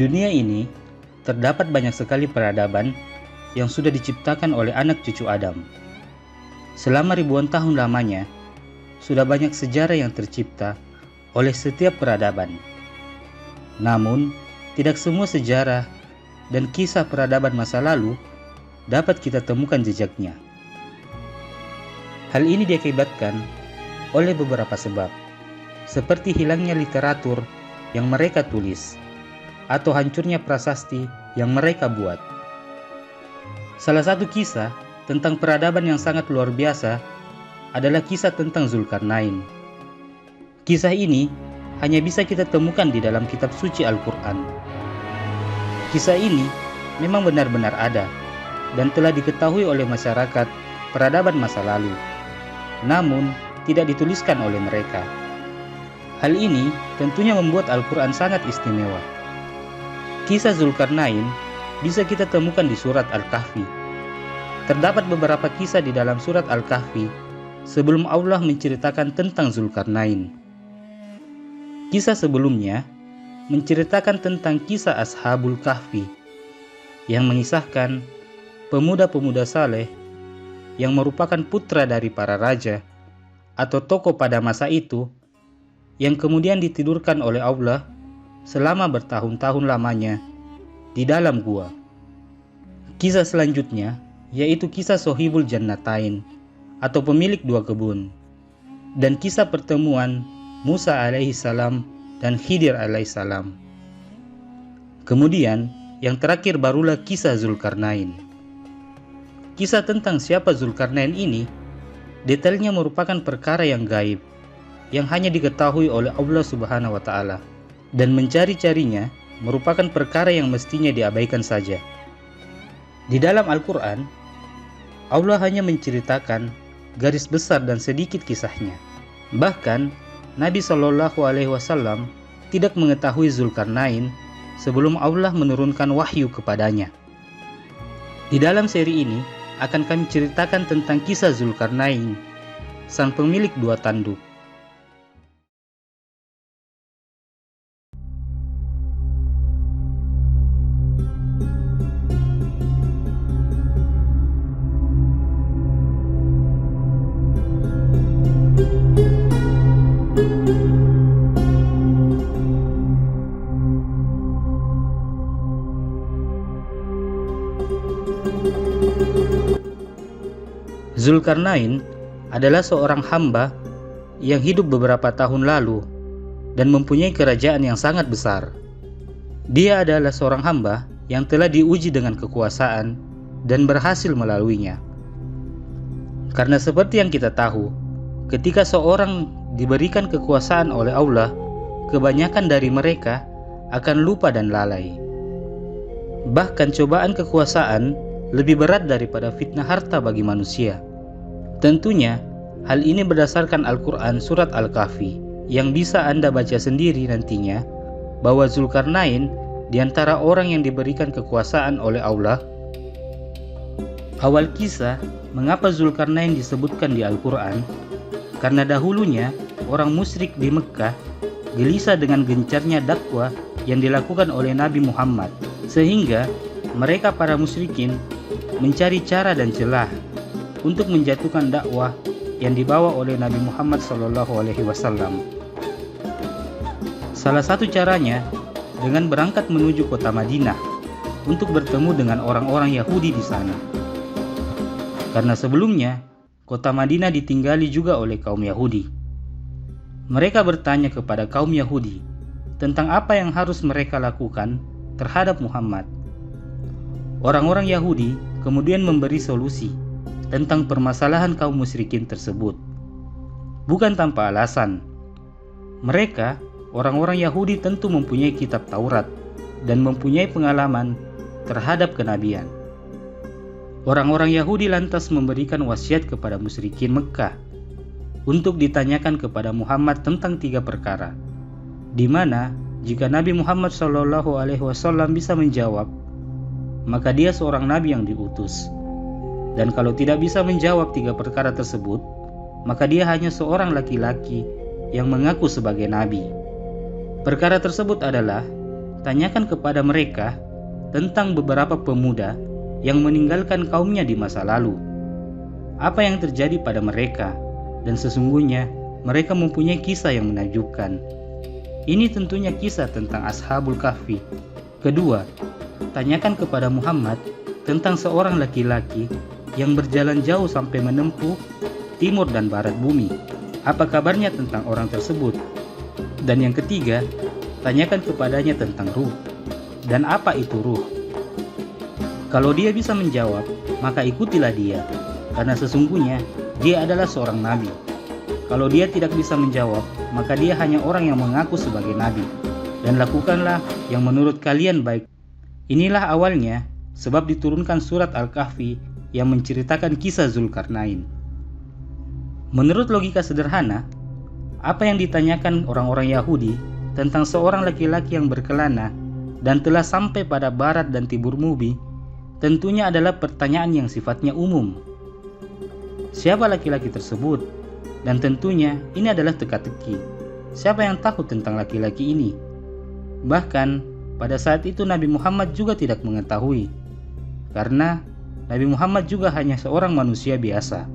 dunia ini terdapat banyak sekali peradaban yang sudah diciptakan oleh anak cucu Adam. Selama ribuan tahun lamanya, sudah banyak sejarah yang tercipta oleh setiap peradaban. Namun, tidak semua sejarah dan kisah peradaban masa lalu dapat kita temukan jejaknya. Hal ini diakibatkan oleh beberapa sebab, seperti hilangnya literatur yang mereka tulis, atau hancurnya prasasti yang mereka buat. Salah satu kisah tentang peradaban yang sangat luar biasa adalah kisah tentang Zulkarnain. Kisah ini hanya bisa kita temukan di dalam kitab suci Al-Quran. Kisah ini memang benar-benar ada dan telah diketahui oleh masyarakat peradaban masa lalu, namun tidak dituliskan oleh mereka. Hal ini tentunya membuat Al-Quran sangat istimewa. Kisah Zulkarnain bisa kita temukan di surat Al-Kahfi. Terdapat beberapa kisah di dalam surat Al-Kahfi sebelum Allah menceritakan tentang Zulkarnain. Kisah sebelumnya menceritakan tentang kisah Ashabul Kahfi yang mengisahkan pemuda-pemuda saleh yang merupakan putra dari para raja atau tokoh pada masa itu yang kemudian ditidurkan oleh Allah selama bertahun-tahun lamanya di dalam gua. Kisah selanjutnya yaitu kisah Sohibul Jannatain atau pemilik dua kebun, dan kisah pertemuan Musa alaihissalam dan Khidir alaihissalam. Kemudian yang terakhir barulah kisah Zulkarnain. Kisah tentang siapa Zulkarnain ini detailnya merupakan perkara yang gaib yang hanya diketahui oleh Allah Subhanahu wa Ta'ala, dan mencari-carinya merupakan perkara yang mestinya diabaikan saja. Di dalam Al-Quran, Allah hanya menceritakan garis besar dan sedikit kisahnya. Bahkan Nabi SAW tidak mengetahui Zulkarnain sebelum Allah menurunkan wahyu kepadanya. Di dalam seri ini akan kami ceritakan tentang kisah Zulkarnain, sang pemilik dua tanduk. Zulkarnain adalah seorang hamba yang hidup beberapa tahun lalu dan mempunyai kerajaan yang sangat besar. Dia adalah seorang hamba yang telah diuji dengan kekuasaan dan berhasil melaluinya. Karena seperti yang kita tahu, ketika seorang diberikan kekuasaan oleh Allah, kebanyakan dari mereka akan lupa dan lalai. Bahkan cobaan kekuasaan lebih berat daripada fitnah harta bagi manusia. Tentunya, hal ini berdasarkan Al-Quran surat Al-Kahfi yang bisa Anda baca sendiri nantinya, bahwa Zulkarnain di antara orang yang diberikan kekuasaan oleh Allah. Awal kisah mengapa Zulkarnain disebutkan di Al-Quran, karena dahulunya orang musyrik di Mekkah gelisah dengan gencarnya dakwah yang dilakukan oleh Nabi Muhammad, sehingga mereka para musyrikin mencari cara dan celah untuk menjatuhkan dakwah yang dibawa oleh Nabi Muhammad SAW. Salah satu caranya dengan berangkat menuju kota Madinah untuk bertemu dengan orang-orang Yahudi di sana. Karena sebelumnya kota Madinah ditinggali juga oleh kaum Yahudi. Mereka bertanya kepada kaum Yahudi tentang apa yang harus mereka lakukan terhadap Muhammad. Orang-orang Yahudi kemudian memberi solusi tentang permasalahan kaum musyrikin tersebut. Bukan tanpa alasan. Mereka, orang-orang Yahudi tentu mempunyai kitab Taurat dan mempunyai pengalaman terhadap kenabian. Orang-orang Yahudi lantas memberikan wasiat kepada musyrikin Mekkah untuk ditanyakan kepada Muhammad tentang 3 perkara, di mana jika Nabi Muhammad SAW bisa menjawab, maka dia seorang nabi yang diutus. Dan kalau tidak bisa menjawab 3 perkara tersebut, maka dia hanya seorang laki-laki yang mengaku sebagai nabi. Perkara tersebut adalah tanyakan kepada mereka tentang beberapa pemuda yang meninggalkan kaumnya di masa lalu. Apa yang terjadi pada mereka, dan sesungguhnya mereka mempunyai kisah yang menakjubkan. Ini tentunya kisah tentang Ashabul Kahfi. Kedua, tanyakan kepada Muhammad tentang seorang laki-laki yang berjalan jauh sampai menempuh timur dan barat bumi. Apa kabarnya tentang orang tersebut? Dan yang ketiga, tanyakan kepadanya tentang ruh. Dan apa itu ruh? Kalau dia bisa menjawab, maka ikutilah dia, karena sesungguhnya dia adalah seorang nabi. Kalau dia tidak bisa menjawab, maka dia hanya orang yang mengaku sebagai nabi. Dan lakukanlah yang menurut kalian baik. Inilah awalnya sebab diturunkan surat Al-Kahfi yang menceritakan kisah Zulkarnain. Menurut logika sederhana, apa yang ditanyakan orang-orang Yahudi tentang seorang laki-laki yang berkelana dan telah sampai pada barat dan timur bumi tentunya adalah pertanyaan yang sifatnya umum. Siapa laki-laki tersebut? Dan tentunya ini adalah teka-teki. Siapa yang tahu tentang laki-laki ini? Bahkan pada saat itu Nabi Muhammad juga tidak mengetahui, karena Nabi Muhammad juga hanya seorang manusia biasa.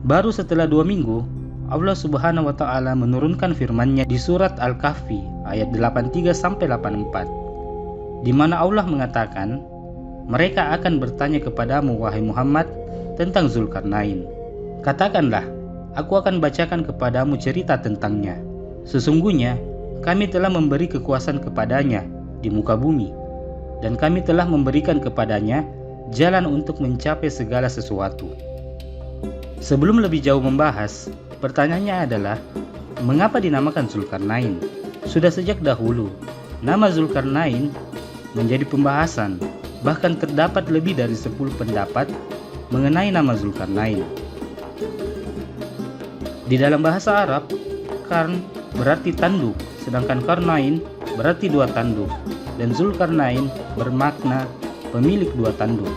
Baru setelah 2 minggu, Allah Subhanahu wa Ta'ala menurunkan firman-Nya di surat Al-Kahfi ayat 83-84, di mana Allah mengatakan, "Mereka akan bertanya kepadamu, wahai Muhammad, tentang Zulkarnain. Katakanlah, aku akan bacakan kepadamu cerita tentangnya. Sesungguhnya kami telah memberi kekuasaan kepadanya di muka bumi, dan kami telah memberikan kepadanya jalan untuk mencapai segala sesuatu." Sebelum lebih jauh membahas, pertanyaannya adalah, mengapa dinamakan Zulkarnain? Sudah sejak dahulu, nama Zulkarnain menjadi pembahasan. Bahkan terdapat lebih dari 10 pendapat mengenai nama Zulkarnain. Di dalam bahasa Arab, Karn berarti tanduk, sedangkan Karnain berarti 2 tanduk, dan Zulkarnain bermakna pemilik 2 tanduk.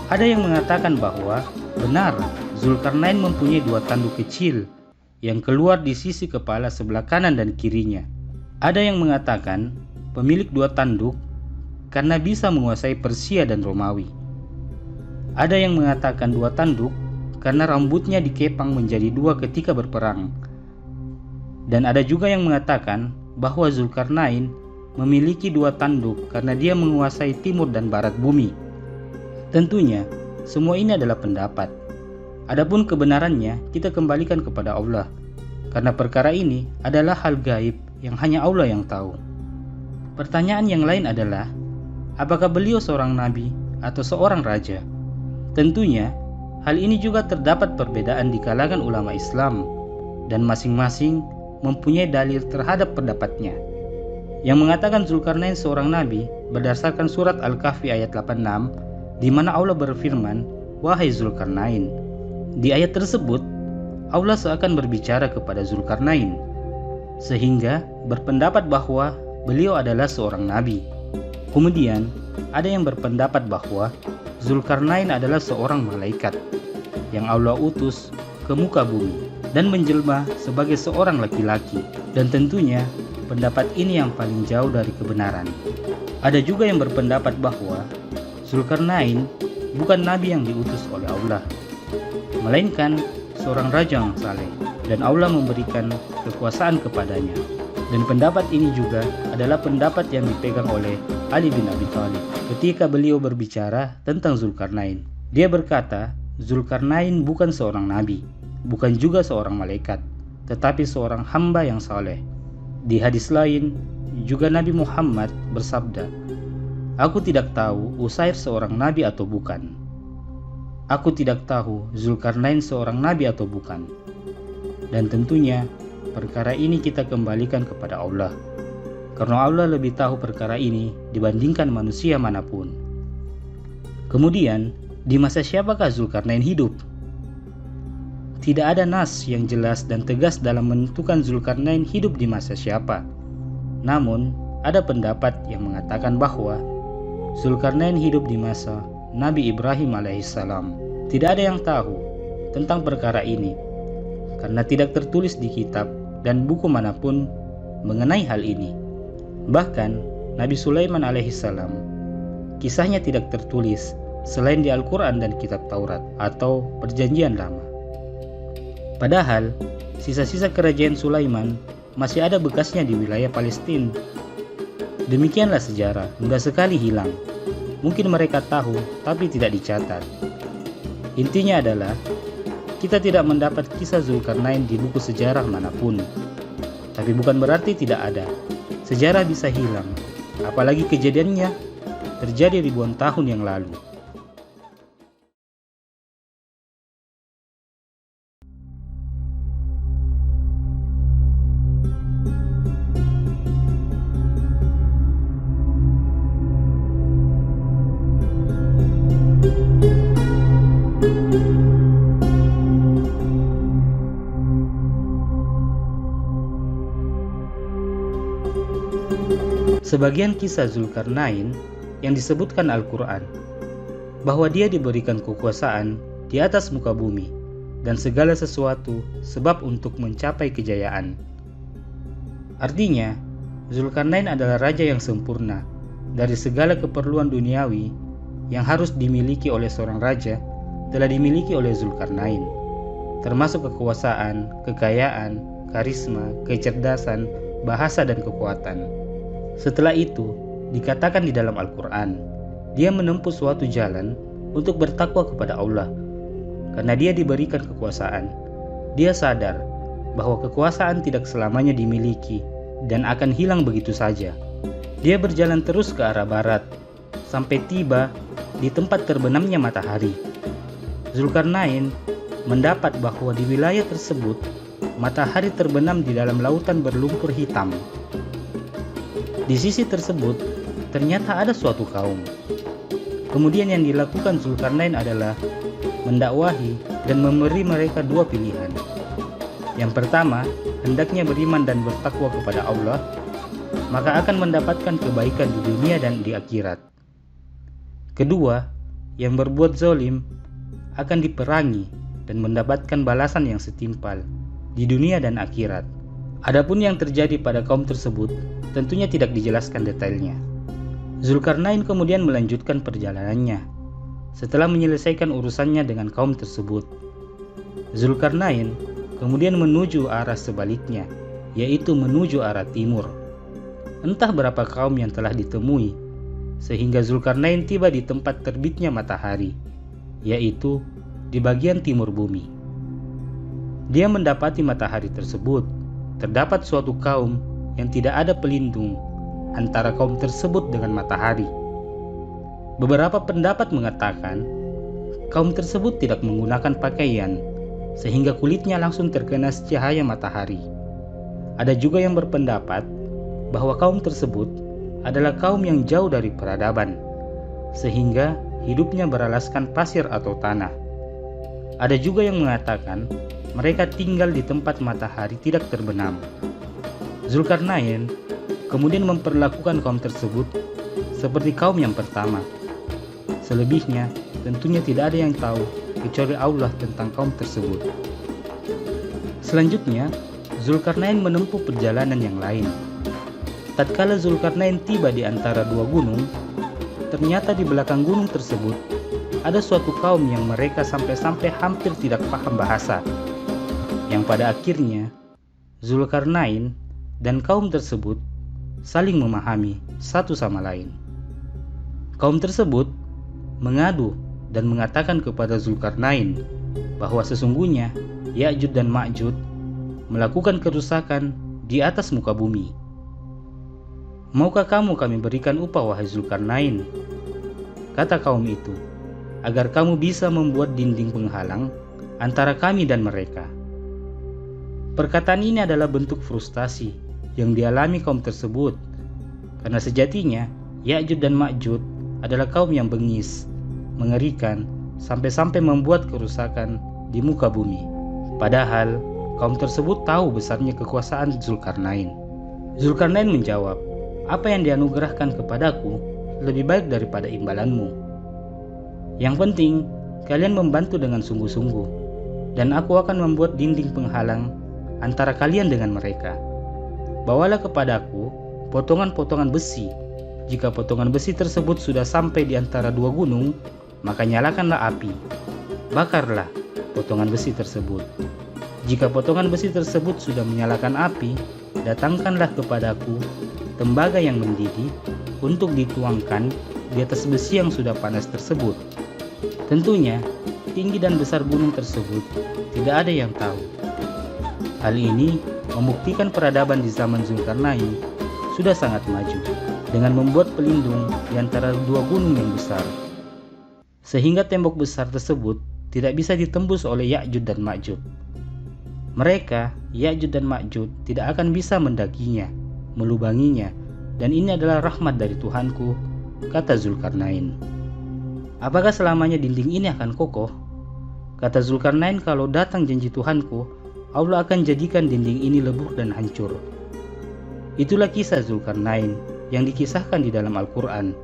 Ada yang mengatakan bahwa benar, Zulkarnain mempunyai 2 tanduk kecil yang keluar di sisi kepala sebelah kanan dan kirinya. Ada yang mengatakan pemilik 2 tanduk karena bisa menguasai Persia dan Romawi. Ada yang mengatakan 2 tanduk karena rambutnya dikepang menjadi 2 ketika berperang. Dan ada juga yang mengatakan bahwa Zulkarnain memiliki 2 tanduk karena dia menguasai timur dan barat bumi. Tentunya, semua ini adalah pendapat. Adapun kebenarannya kita kembalikan kepada Allah, karena perkara ini adalah hal gaib yang hanya Allah yang tahu. Pertanyaan yang lain adalah, apakah beliau seorang nabi atau seorang raja? Tentunya, hal ini juga terdapat perbedaan di kalangan ulama Islam, dan masing-masing mempunyai dalil terhadap pendapatnya. Yang mengatakan Zulkarnain seorang nabi berdasarkan surat Al-Kahfi ayat 86, di mana Allah berfirman, "Wahai Zulkarnain." Di ayat tersebut, Allah seakan berbicara kepada Zulkarnain, sehingga berpendapat bahwa beliau adalah seorang nabi. Kemudian, ada yang berpendapat bahwa Zulkarnain adalah seorang malaikat yang Allah utus ke muka bumi dan menjelma sebagai seorang laki-laki. Dan tentunya, pendapat ini yang paling jauh dari kebenaran. Ada juga yang berpendapat bahwa Zulkarnain bukan nabi yang diutus oleh Allah, melainkan seorang raja yang saleh, dan Allah memberikan kekuasaan kepadanya. Dan pendapat ini juga adalah pendapat yang dipegang oleh Ali bin Abi Thalib ketika beliau berbicara tentang Zulkarnain. Dia berkata, Zulkarnain bukan seorang nabi, bukan juga seorang malaikat, tetapi seorang hamba yang saleh. Di hadis lain juga Nabi Muhammad bersabda, "Aku tidak tahu Usair seorang nabi atau bukan. Aku tidak tahu Zulkarnain seorang nabi atau bukan." Dan tentunya perkara ini kita kembalikan kepada Allah, karena Allah lebih tahu perkara ini dibandingkan manusia manapun. Kemudian, di masa siapakah Zulkarnain hidup? Tidak ada nas yang jelas dan tegas dalam menentukan Zulkarnain hidup di masa siapa. Namun, ada pendapat yang mengatakan bahwa Zulkarnain hidup di masa Nabi Ibrahim alaihissalam. Tidak ada yang tahu tentang perkara ini, karena tidak tertulis di kitab dan buku manapun mengenai hal ini. Bahkan, Nabi Sulaiman alaihissalam, kisahnya tidak tertulis selain di Al-Quran dan kitab Taurat atau Perjanjian Lama. Padahal, sisa-sisa kerajaan Sulaiman masih ada bekasnya di wilayah Palestina. Demikianlah sejarah, mudah sekali hilang. Mungkin mereka tahu, tapi tidak dicatat. Intinya adalah, kita tidak mendapat kisah Zulkarnain di buku sejarah manapun. Tapi bukan berarti tidak ada. Sejarah bisa hilang, apalagi kejadiannya terjadi ribuan tahun yang lalu. Sebagian kisah Zulkarnain yang disebutkan Al-Quran, bahwa dia diberikan kekuasaan di atas muka bumi dan segala sesuatu sebab untuk mencapai kejayaan. Artinya, Zulkarnain adalah raja yang sempurna dari segala keperluan duniawi yang harus dimiliki oleh seorang raja telah dimiliki oleh Zulkarnain, termasuk kekuasaan, kekayaan, karisma, kecerdasan, bahasa, dan kekuatan. Setelah itu, dikatakan di dalam Al-Quran, dia menempuh suatu jalan untuk bertakwa kepada Allah. Karena dia diberikan kekuasaan, dia sadar bahwa kekuasaan tidak selamanya dimiliki dan akan hilang begitu saja. Dia berjalan terus ke arah barat, sampai tiba di tempat terbenamnya matahari. Zulkarnain mendapat bahwa di wilayah tersebut, matahari terbenam di dalam lautan berlumpur hitam. Di sisi tersebut, ternyata ada suatu kaum. Kemudian yang dilakukan Zulkarnain adalah mendakwahi dan memberi mereka dua pilihan. Yang pertama, hendaknya beriman dan bertakwa kepada Allah, maka akan mendapatkan kebaikan di dunia dan di akhirat. Kedua, yang berbuat zalim akan diperangi dan mendapatkan balasan yang setimpal di dunia dan akhirat. Adapun yang terjadi pada kaum tersebut tentunya tidak dijelaskan detailnya. Zulkarnain kemudian melanjutkan perjalanannya. Setelah menyelesaikan urusannya dengan kaum tersebut, Zulkarnain kemudian menuju arah sebaliknya, yaitu menuju arah timur. Entah berapa kaum yang telah ditemui, sehingga Zulkarnain tiba di tempat terbitnya matahari, yaitu di bagian timur bumi. Dia mendapati matahari tersebut. Terdapat suatu kaum yang tidak ada pelindung antara kaum tersebut dengan matahari. Beberapa pendapat mengatakan kaum tersebut tidak menggunakan pakaian sehingga kulitnya langsung terkena cahaya matahari. Ada juga yang berpendapat bahwa kaum tersebut adalah kaum yang jauh dari peradaban sehingga hidupnya beralaskan pasir atau tanah. Ada juga yang mengatakan mereka tinggal di tempat matahari tidak terbenam. Zulkarnain kemudian memperlakukan kaum tersebut seperti kaum yang pertama. Selebihnya tentunya tidak ada yang tahu kecuali Allah tentang kaum tersebut. Selanjutnya, Zulkarnain menempuh perjalanan yang lain. Tatkala Zulkarnain tiba di antara dua gunung, ternyata di belakang gunung tersebut ada suatu kaum yang mereka sampai-sampai hampir tidak paham bahasa. Yang pada akhirnya Zulkarnain dan kaum tersebut saling memahami satu sama lain. Kaum tersebut mengadu dan mengatakan kepada Zulkarnain bahwa sesungguhnya Ya'juj dan Ma'juj melakukan kerusakan di atas muka bumi. Maukah kamu kami berikan upah wahai Zulkarnain? Kata kaum itu, agar kamu bisa membuat dinding penghalang antara kami dan mereka. Perkataan ini adalah bentuk frustasi yang dialami kaum tersebut, karena sejatinya Ya'juj dan Ma'juj adalah kaum yang bengis, mengerikan, sampai-sampai membuat kerusakan di muka bumi. Padahal kaum tersebut tahu besarnya kekuasaan Zulkarnain. Zulkarnain menjawab, apa yang dianugerahkan kepadaku lebih baik daripada imbalanmu. Yang penting, kalian membantu dengan sungguh-sungguh, dan aku akan membuat dinding penghalang antara kalian dengan mereka. Bawalah kepadaku potongan-potongan besi Jika potongan besi tersebut sudah sampai di antara dua gunung, maka nyalakanlah api. Bakarlah potongan besi tersebut. Jika potongan besi tersebut sudah menyalakan api, datangkanlah kepadaku tembaga yang mendidih untuk dituangkan di atas besi yang sudah panas tersebut. Tentunya, tinggi dan besar gunung tersebut tidak ada yang tahu. Hal ini membuktikan peradaban di zaman Zulkarnain sudah sangat maju dengan membuat pelindung di antara dua gunung yang besar, sehingga tembok besar tersebut tidak bisa ditembus oleh Ya'juj dan Ma'juj. Mereka, Ya'juj dan Ma'juj, tidak akan bisa mendakinya, melubanginya, dan ini adalah rahmat dari Tuhanku, kata Zulkarnain. Apakah selamanya dinding ini akan kokoh? Kata Zulkarnain, kalau datang janji Tuhanku, Allah akan jadikan dinding ini lebur dan hancur. Itulah kisah Zulkarnain yang dikisahkan di dalam Al-Quran,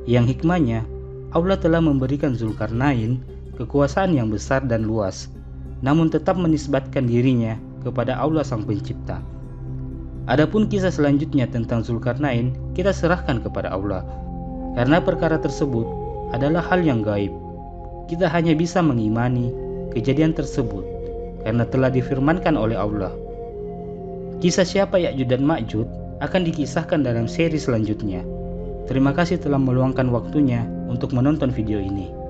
yang hikmahnya Allah telah memberikan Zulkarnain kekuasaan yang besar dan luas, namun tetap menisbatkan dirinya kepada Allah Sang Pencipta. Adapun kisah selanjutnya tentang Zulkarnain, kita serahkan kepada Allah, karena perkara tersebut adalah hal yang gaib. Kita hanya bisa mengimani kejadian tersebut karena telah difirmankan oleh Allah. Kisah siapa Ya'juj dan Ma'juj akan dikisahkan dalam seri selanjutnya. Terima kasih telah meluangkan waktunya untuk menonton video ini.